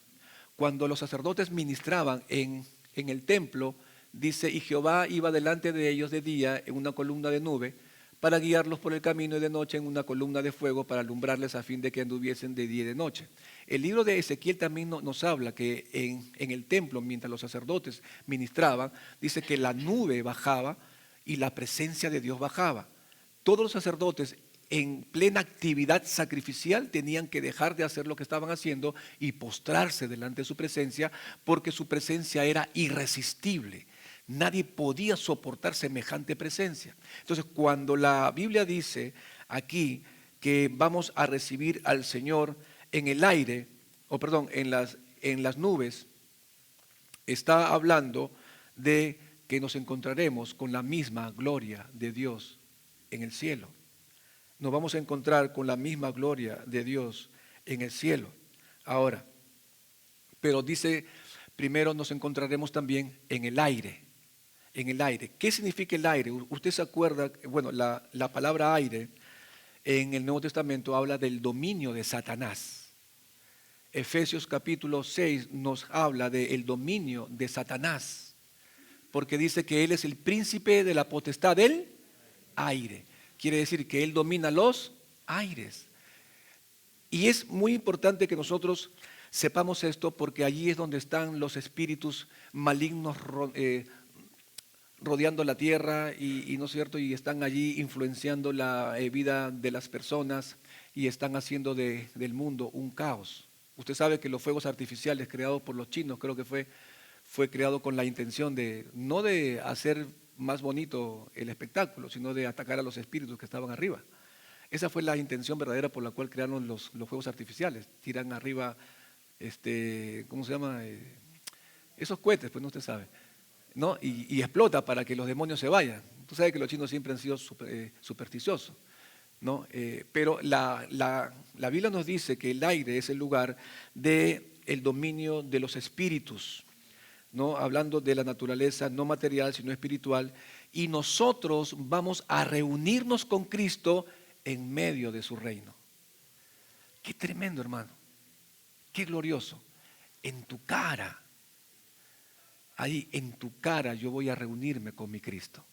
Cuando los sacerdotes ministraban en el templo, dice, y Jehová iba delante de ellos de día en una columna de nube, para guiarlos por el camino, y de noche en una columna de fuego para alumbrarles a fin de que anduviesen de día y de noche. El libro de Ezequiel también nos habla que en el templo, mientras los sacerdotes ministraban, dice que la nube bajaba y la presencia de Dios bajaba. Todos los sacerdotes en plena actividad sacrificial tenían que dejar de hacer lo que estaban haciendo y postrarse delante de su presencia, porque su presencia era irresistible. Nadie podía soportar semejante presencia. Entonces, cuando la Biblia dice aquí que vamos a recibir al Señor en el aire, en las nubes, está hablando de que nos encontraremos con la misma gloria de Dios en el cielo. Nos vamos a encontrar con la misma gloria de Dios en el cielo. Ahora, pero dice, primero nos encontraremos también en el aire. En el aire. ¿Qué significa el aire? Usted se acuerda, bueno, la palabra aire en el Nuevo Testamento habla del dominio de Satanás. Efesios capítulo 6 nos habla del dominio de Satanás, porque dice que él es el príncipe de la potestad del aire. Quiere decir que él domina los aires. Y es muy importante que nosotros Sepamos esto porque allí es donde están los espíritus malignos rodeando la tierra ¿no es cierto? Y están allí influenciando la vida de las personas y están haciendo del mundo un caos. Usted sabe que los fuegos artificiales creados por los chinos, creo que fue creado con la intención de, no de hacer más bonito el espectáculo, sino de atacar a los espíritus que estaban arriba. Esa fue la intención verdadera por la cual crearon los fuegos artificiales. Tiran arriba, ¿cómo se llama? Esos cohetes, pues no usted sabe, ¿no? Y explota para que los demonios se vayan. Tú sabes que los chinos siempre han sido supersticiosos, ¿no? Pero la Biblia nos dice que el aire es el lugar del dominio de los espíritus, ¿no? Hablando de la naturaleza no material, sino espiritual, y nosotros vamos a reunirnos con Cristo en medio de su reino. Qué tremendo, hermano, qué glorioso. En tu cara, ahí en tu cara yo voy a reunirme con mi Cristo.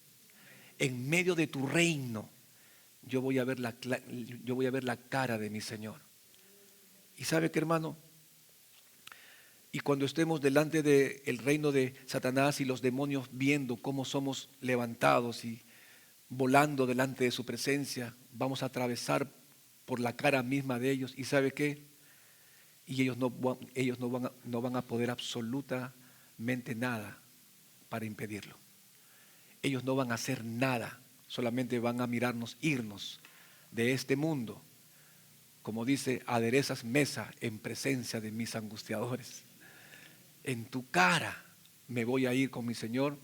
En medio de tu reino yo voy a ver la cara de mi Señor. ¿Y sabe qué, hermano? Y cuando estemos delante del reino de Satanás y los demonios viendo cómo somos levantados y volando delante de su presencia, vamos a atravesar por la cara misma de ellos. ¿Y sabe qué? Y ellos no van a poder absolutamente nada para impedirlo. Ellos no van a hacer nada, solamente van a mirarnos irnos de este mundo. Como dice, aderezas mesa en presencia de mis angustiadores. En tu cara me voy a ir con mi Señor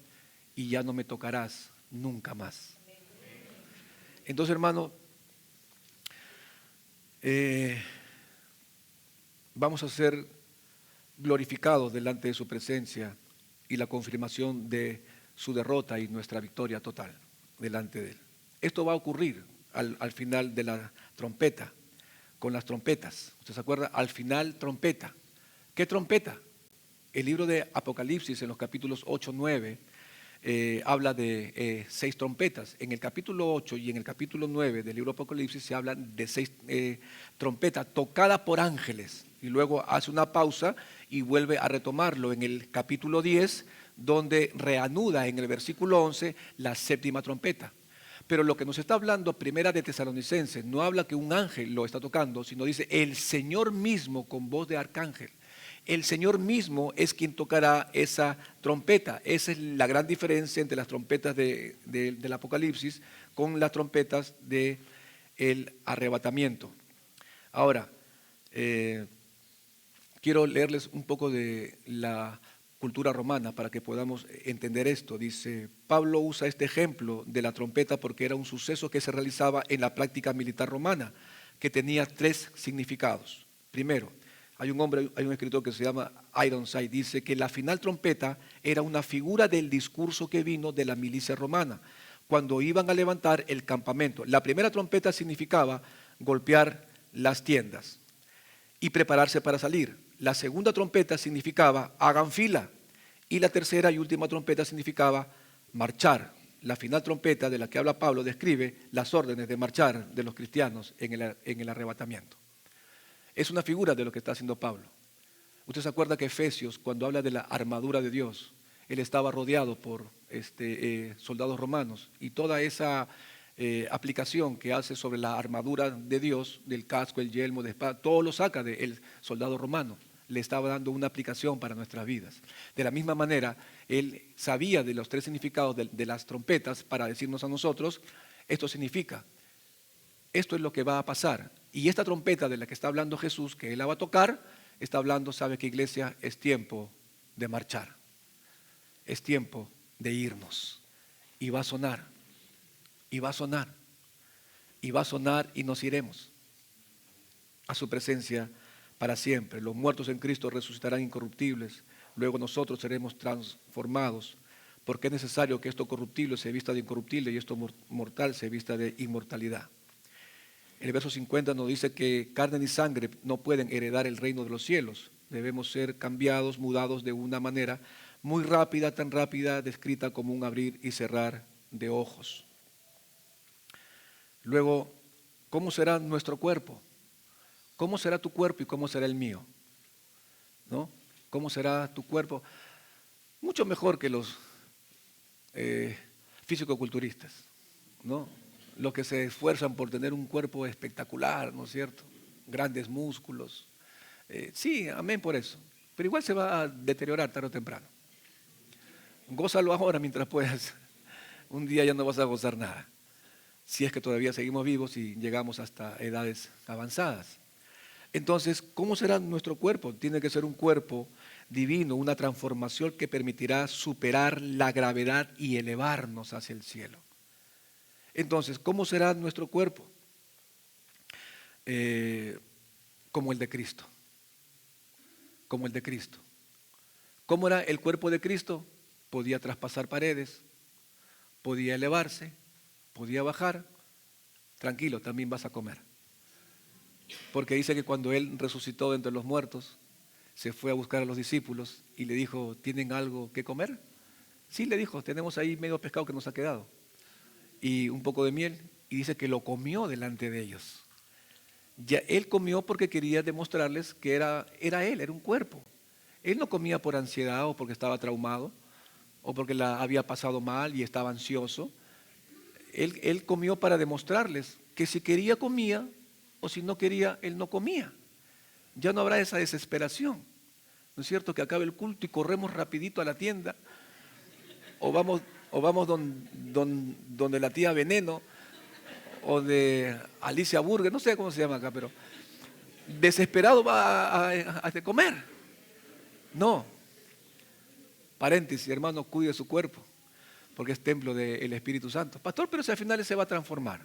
y ya no me tocarás nunca más. Entonces, hermano, vamos a ser glorificados delante de su presencia y la confirmación de su derrota y nuestra victoria total delante de Él. Esto va a ocurrir al final de la trompeta, con las trompetas. ¿Usted se acuerda? Al final, trompeta. ¿Qué trompeta? El libro de Apocalipsis en los capítulos 8, 9 habla de 6 trompetas. En el capítulo 8 y en el capítulo 9 del libro de Apocalipsis se hablan de 6 trompetas tocadas por ángeles. Y luego hace una pausa y vuelve a retomarlo en el capítulo 10, donde reanuda en el versículo 11 la séptima trompeta. Pero lo que nos está hablando Primera de Tesalonicenses no habla que un ángel lo está tocando, sino dice el Señor mismo con voz de arcángel. El Señor mismo es quien tocará esa trompeta. Esa es la gran diferencia entre las trompetas del Apocalipsis con las trompetas del arrebatamiento. Ahora, quiero leerles un poco de la cultura romana para que podamos entender esto. Dice, Pablo usa este ejemplo de la trompeta porque era un suceso que se realizaba en la práctica militar romana, que tenía 3 significados. Primero, hay un escritor que se llama Ironside, dice que la final trompeta era una figura del discurso que vino de la milicia romana, cuando iban a levantar el campamento. La primera trompeta significaba golpear las tiendas y prepararse para salir. La segunda trompeta significaba hagan fila. Y la tercera y última trompeta significaba marchar. La final trompeta de la que habla Pablo describe las órdenes de marchar de los cristianos en el arrebatamiento. Es una figura de lo que está haciendo Pablo. Usted se acuerda que Efesios, cuando habla de la armadura de Dios, él estaba rodeado por soldados romanos y toda esa aplicación que hace sobre la armadura de Dios, del casco, el yelmo, de espada, todo lo saca del soldado romano. Le estaba dando una aplicación para nuestras vidas. De la misma manera, él sabía de los 3 significados de las trompetas para decirnos a nosotros, esto significa, esto es lo que va a pasar. Y esta trompeta de la que está hablando Jesús, que Él la va a tocar, está hablando, ¿sabe qué, iglesia? Es tiempo de marchar. Es tiempo de irnos. Y va a sonar. Y va a sonar. Y va a sonar y nos iremos a su presencia para siempre. Los muertos en Cristo resucitarán incorruptibles. Luego nosotros seremos transformados. Porque es necesario que esto corruptible se vista de incorruptible y esto mortal se vista de inmortalidad. El verso 50 nos dice que carne ni sangre no pueden heredar el reino de los cielos. Debemos ser cambiados, mudados de una manera muy rápida, tan rápida, descrita como un abrir y cerrar de ojos. Luego, ¿cómo será nuestro cuerpo? ¿Cómo será tu cuerpo y cómo será el mío? ¿no? ¿Cómo será tu cuerpo? Mucho mejor que los físico-culturistas, ¿no? Los que se esfuerzan por tener un cuerpo espectacular, ¿no es cierto? Grandes músculos. Sí, amén por eso. Pero igual se va a deteriorar tarde o temprano. Gózalo ahora mientras puedas. Un día ya no vas a gozar nada. Si es que todavía seguimos vivos y llegamos hasta edades avanzadas. Entonces, ¿cómo será nuestro cuerpo? Tiene que ser un cuerpo divino, una transformación que permitirá superar la gravedad y elevarnos hacia el cielo. Entonces, ¿cómo será nuestro cuerpo? Como el de Cristo. Como el de Cristo. ¿Cómo era el cuerpo de Cristo? Podía traspasar paredes, podía elevarse, podía bajar. Tranquilo, también vas a comer. Porque dice que cuando Él resucitó de entre los muertos, se fue a buscar a los discípulos y le dijo, ¿tienen algo que comer? Sí, le dijo, tenemos ahí medio pescado que nos ha quedado y un poco de miel, y dice que lo comió delante de ellos. Ya Él comió porque quería demostrarles que era Él, era un cuerpo. Él no comía por ansiedad o porque estaba traumado o porque la había pasado mal y estaba ansioso. Él comió para demostrarles que si quería comía o si no quería, Él no comía. Ya no habrá esa desesperación. ¿No es cierto? Que acabe el culto y corremos rapidito a la tienda o vamos donde la tía Veneno o de Alicia Burger, no sé cómo se llama acá, pero desesperado va a comer. No. Paréntesis, hermano, cuide su cuerpo, porque es templo del Espíritu Santo. Pastor, pero si al final se va a transformar.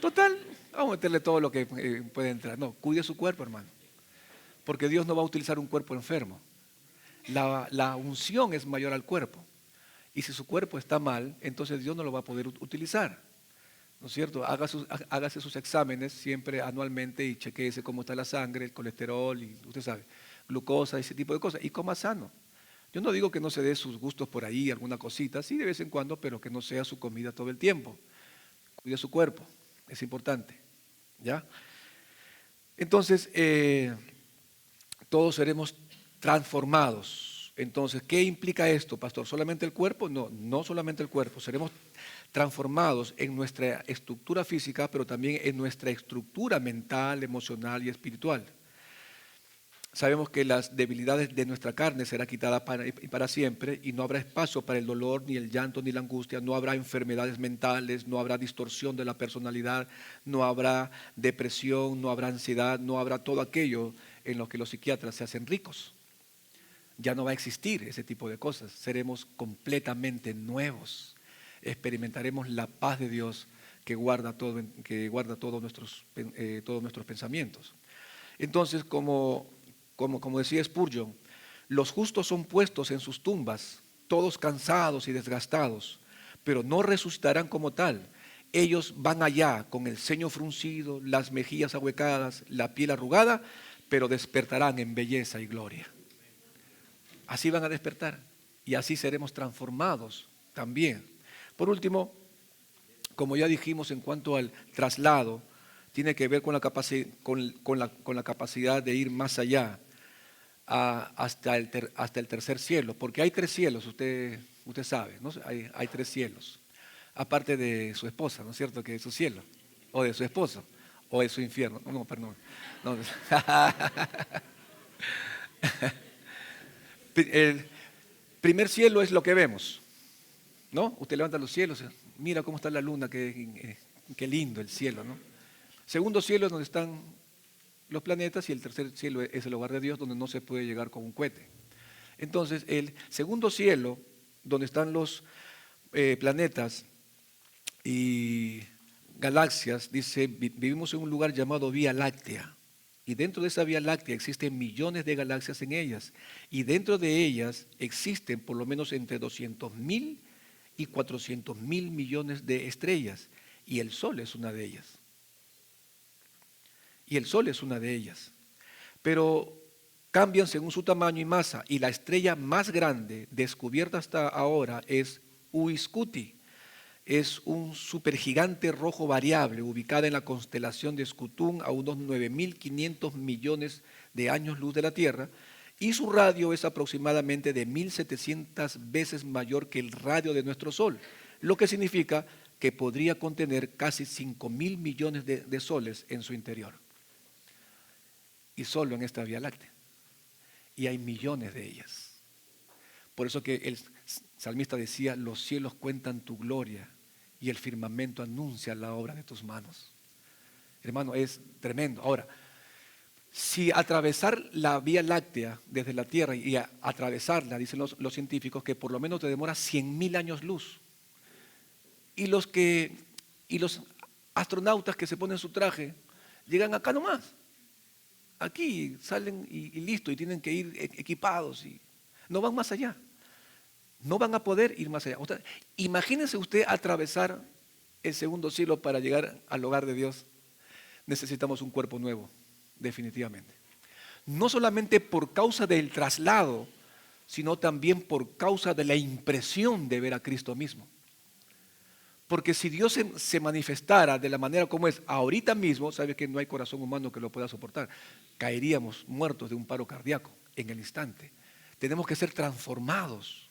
Total, vamos a meterle todo lo que puede entrar. No, cuide su cuerpo, hermano, porque Dios no va a utilizar un cuerpo enfermo. La unción es mayor al cuerpo. Y si su cuerpo está mal, entonces Dios no lo va a poder utilizar. ¿No es cierto? Hágase sus exámenes siempre anualmente y chequéese cómo está la sangre, el colesterol y usted sabe, glucosa, ese tipo de cosas. Y coma sano. Yo no digo que no se dé sus gustos por ahí, alguna cosita, sí de vez en cuando, pero que no sea su comida todo el tiempo. Cuide su cuerpo, es importante. ¿Ya? Entonces, todos seremos transformados. Entonces, ¿qué implica esto, pastor? ¿Solamente el cuerpo? No, no solamente el cuerpo. Seremos transformados en nuestra estructura física, pero también en nuestra estructura mental, emocional y espiritual. Sabemos que las debilidades de nuestra carne serán quitadas para siempre y no habrá espacio para el dolor, ni el llanto, ni la angustia, no habrá enfermedades mentales, no habrá distorsión de la personalidad, no habrá depresión, no habrá ansiedad, no habrá todo aquello en lo que los psiquiatras se hacen ricos. Ya no va a existir ese tipo de cosas, seremos completamente nuevos, experimentaremos la paz de Dios que guarda todos nuestros pensamientos. Entonces, como decía Spurgeon, los justos son puestos en sus tumbas, todos cansados y desgastados, pero no resucitarán como tal. Ellos van allá con el ceño fruncido, las mejillas ahuecadas, la piel arrugada, pero despertarán en belleza y gloria. Así van a despertar y así seremos transformados también. Por último, como ya dijimos en cuanto al traslado, tiene que ver con la capacidad de ir más allá. Hasta el tercer cielo, porque hay 3 cielos, usted sabe, ¿no? Hay 3 cielos, aparte de su esposa, ¿no es cierto? Que es su cielo, o de su esposo, o de su infierno. No, perdón. No. El primer cielo es lo que vemos, ¿no? Usted levanta los cielos, mira cómo está la luna, qué lindo el cielo, ¿no? Segundo cielo es donde están los planetas y el tercer cielo es el hogar de Dios donde no se puede llegar con un cohete. Entonces, el segundo cielo, donde están los planetas y galaxias, dice, vivimos en un lugar llamado Vía Láctea. Y dentro de esa Vía Láctea existen millones de galaxias en ellas. Y dentro de ellas existen por lo menos entre 200.000 y 400.000 millones de estrellas. Y el Sol es una de ellas. Y el Sol es una de ellas. Pero cambian según su tamaño y masa. Y la estrella más grande descubierta hasta ahora es Uiscuti. es un supergigante rojo variable ubicada en la constelación de Scutum a unos 9.500 millones de años luz de la Tierra, y su radio es aproximadamente de 1.700 veces mayor que el radio de nuestro Sol, lo que significa que podría contener casi 5.000 millones de soles en su interior. Y solo en esta Vía Láctea. Y hay millones de ellas. Por eso que el salmista decía, los cielos cuentan tu gloria y el firmamento anuncia la obra de tus manos. Hermano, es tremendo. Ahora, si atravesar la Vía Láctea desde la Tierra y atravesarla, dicen los científicos, que por lo menos te demora 100.000 años luz. Y los astronautas que se ponen su traje llegan acá nomás. Aquí salen y listo, y tienen que ir equipados y no van más allá. No van a poder ir más allá. Imagínense usted atravesar el segundo cielo para llegar al hogar de Dios. Necesitamos un cuerpo nuevo, definitivamente. No solamente por causa del traslado, sino también por causa de la impresión de ver a Cristo mismo. Porque si Dios se manifestara de la manera como es ahorita mismo, sabe que no hay corazón humano que lo pueda soportar. Caeríamos muertos de un paro cardíaco en el instante. Tenemos que ser transformados.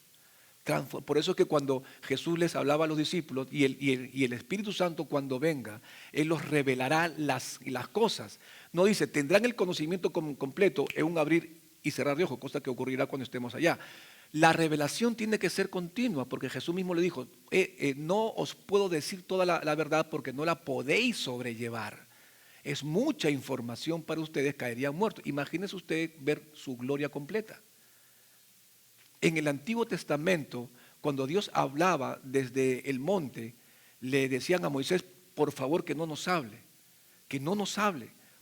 Por eso es que cuando Jesús les hablaba a los discípulos y el Espíritu Santo cuando venga, Él los revelará las cosas. No dice, tendrán el conocimiento completo en un abrir y cerrar de ojos, cosa que ocurrirá cuando estemos allá. La revelación tiene que ser continua, porque Jesús mismo le dijo, no os puedo decir toda la verdad porque no la podéis sobrellevar. Es mucha información para ustedes, caerían muertos. Imagínese usted ver su gloria completa. En el Antiguo Testamento, cuando Dios hablaba desde el monte, le decían a Moisés, por favor que no nos hable,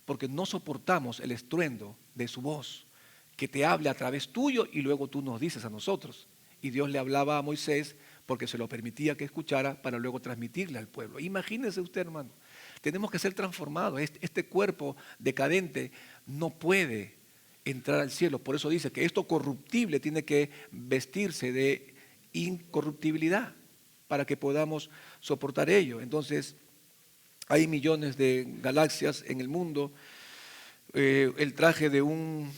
porque no soportamos el estruendo de su voz, que te hable a través tuyo y luego tú nos dices a nosotros. Y Dios le hablaba a Moisés porque se lo permitía que escuchara para luego transmitirle al pueblo. Imagínese usted, hermano, tenemos que ser transformados. Este cuerpo decadente no puede entrar al cielo. Por eso dice que esto corruptible tiene que vestirse de incorruptibilidad para que podamos soportar ello. Entonces, hay millones de galaxias en el mundo. El traje de un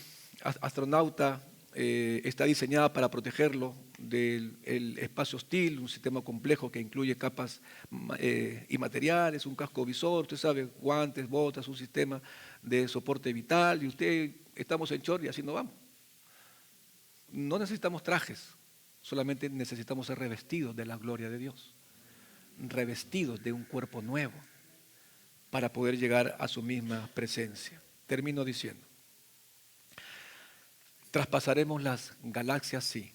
astronauta está diseñado para protegerlo del espacio hostil, un sistema complejo que incluye capas inmateriales, un casco visor, usted sabe, guantes, botas, un sistema de soporte vital, y usted estamos en short y así no vamos. No necesitamos trajes, solamente necesitamos ser revestidos de la gloria de Dios, revestidos de un cuerpo nuevo para poder llegar a su misma presencia. Termino diciendo, traspasaremos las galaxias, sí.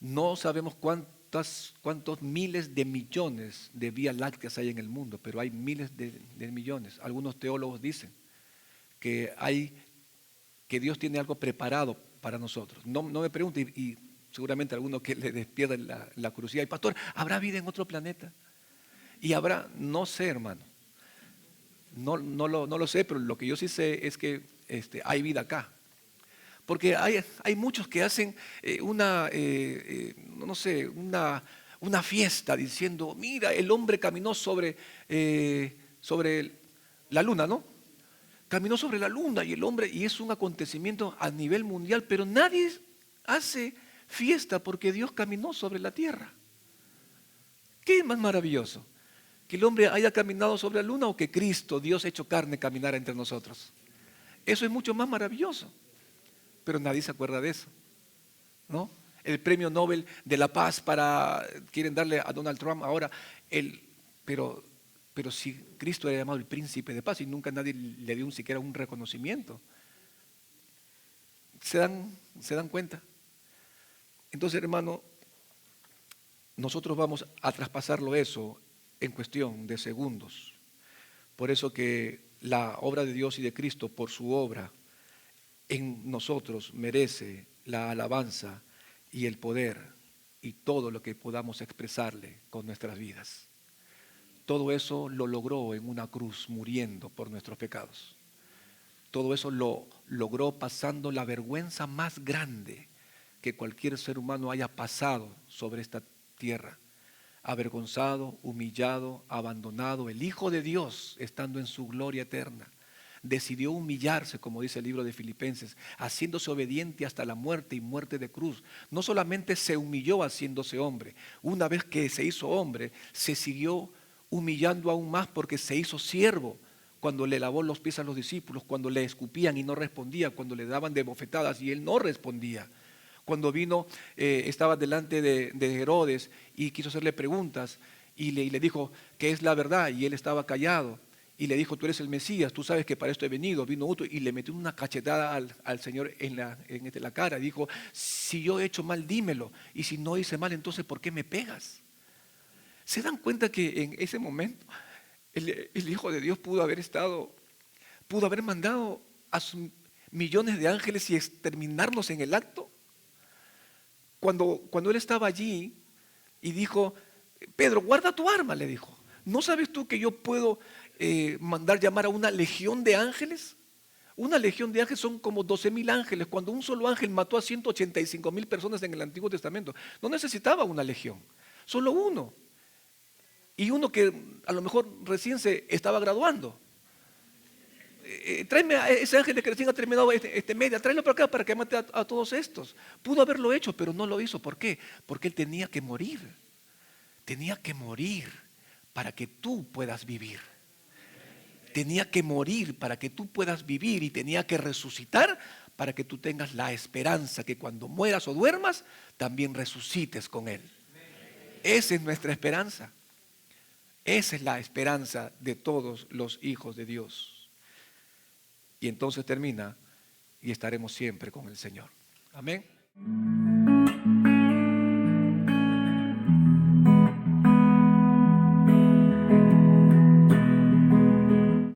No sabemos cuántos miles de millones de vías lácteas hay en el mundo, pero hay miles de millones. Algunos teólogos dicen que Dios tiene algo preparado para nosotros. No me pregunte, y seguramente a alguno que le despierta la curiosidad, y pastor, ¿habrá vida en otro planeta? Y habrá, no sé, hermano, no lo sé, pero lo que yo sí sé es que hay vida acá. Porque hay muchos que hacen una fiesta diciendo, mira, el hombre caminó sobre la luna, ¿no? Caminó sobre la luna y es un acontecimiento a nivel mundial, pero nadie hace fiesta porque Dios caminó sobre la tierra. ¿Qué es más maravilloso? ¿Que el hombre haya caminado sobre la luna o que Cristo, Dios hecho carne, caminara entre nosotros? Eso es mucho más maravilloso. Pero nadie se acuerda de eso, ¿no? El premio Nobel de la Paz quieren darle a Donald Trump ahora, pero si Cristo era llamado el príncipe de paz y nunca nadie le dio siquiera un reconocimiento. ¿Se dan cuenta? Entonces, hermano, nosotros vamos a traspasarlo eso en cuestión de segundos. Por eso que la obra de Dios y de Cristo, por su obra, en nosotros merece la alabanza y el poder y todo lo que podamos expresarle con nuestras vidas. Todo eso lo logró en una cruz muriendo por nuestros pecados. Todo eso lo logró pasando la vergüenza más grande que cualquier ser humano haya pasado sobre esta tierra. avergonzado, humillado, abandonado, el Hijo de Dios, estando en su gloria eterna, decidió humillarse, como dice el libro de Filipenses, haciéndose obediente hasta la muerte y muerte de cruz. No solamente se humilló haciéndose hombre, una vez que se hizo hombre, se siguió humillando aún más porque se hizo siervo. Cuando le lavó los pies a los discípulos, cuando le escupían y no respondía, cuando le daban de bofetadas y él no respondía. Cuando vino, estaba delante de Herodes y quiso hacerle preguntas y le dijo que es la verdad y él estaba callado. Y le dijo, tú eres el Mesías, tú sabes que para esto he venido. Vino otro y le metió una cachetada al Señor en la cara. Dijo, si yo he hecho mal, dímelo. Y si no hice mal, entonces ¿por qué me pegas? ¿Se dan cuenta que en ese momento el Hijo de Dios pudo haber mandado a sus millones de ángeles y exterminarlos en el acto? Cuando él estaba allí y dijo, Pedro, guarda tu arma, le dijo. ¿No sabes tú que yo puedo mandar llamar a una legión de ángeles? Una legión de ángeles son como 12,000 ángeles. Cuando un solo ángel mató a 185,000 personas en el Antiguo Testamento, no necesitaba una legión, solo uno. Y uno que a lo mejor recién se estaba graduando. Tráeme a ese ángel que recién ha terminado media, tráelo para acá para que mate a todos estos. Pudo haberlo hecho, pero no lo hizo. ¿Por qué? Porque él tenía que morir. Tenía que morir para que tú puedas vivir. Tenía que morir para que tú puedas vivir y tenía que resucitar para que tú tengas la esperanza que cuando mueras o duermas, también resucites con él. Esa es nuestra esperanza. Esa es la esperanza de todos los hijos de Dios. Y entonces termina y estaremos siempre con el Señor. Amén.